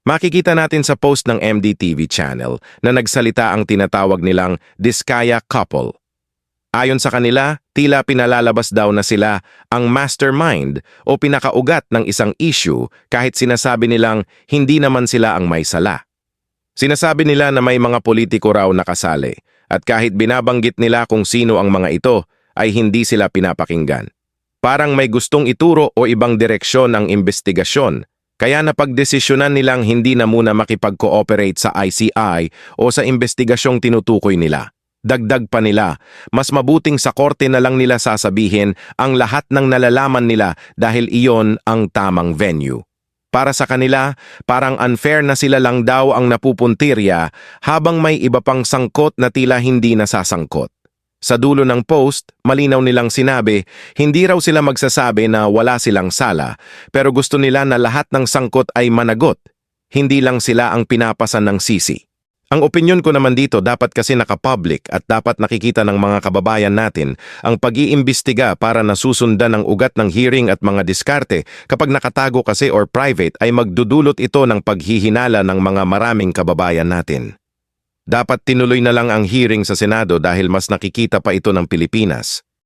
Makikita natin sa post ng MDTV channel na nagsalita ang tinatawag nilang Diskaya couple. Ayon sa kanila, tila pinalalabas daw na sila ang mastermind o pinakaugat ng isang issue kahit sinasabi nilang hindi naman sila ang may sala. Sinasabi nila na may mga politiko raw nakasali at kahit binabanggit nila kung sino ang mga ito ay hindi sila pinapakinggan. Parang may gustong ituro o ibang direksyon ang investigasyon kaya napagdesisyonan nilang hindi na muna makipag-cooperate sa ICI o sa investigasyong tinutukoy nila. Dagdag pa nila, mas mabuting sa korte na lang nila sasabihin ang lahat ng nalalaman nila dahil iyon ang tamang venue. Para sa kanila, parang unfair na sila lang daw ang napupuntirya habang may iba pang sangkot na tila hindi nasasangkot. Sa dulo ng post, malinaw nilang sinabi, hindi raw sila magsasabi na wala silang sala, pero gusto nila na lahat ng sangkot ay managot, hindi lang sila ang pinapasan ng sisi. Ang opinyon ko naman dito dapat kasi nakapublic at dapat nakikita ng mga kababayan natin ang pag-iimbestiga para nasusundan ang ugat ng hearing at mga diskarte. Kapag nakatago kasi or private ay magdudulot ito ng paghihinala ng mga maraming kababayan natin. Dapat tinuloy na lang ang hearing sa Senado dahil mas nakikita pa ito ng Pilipinas.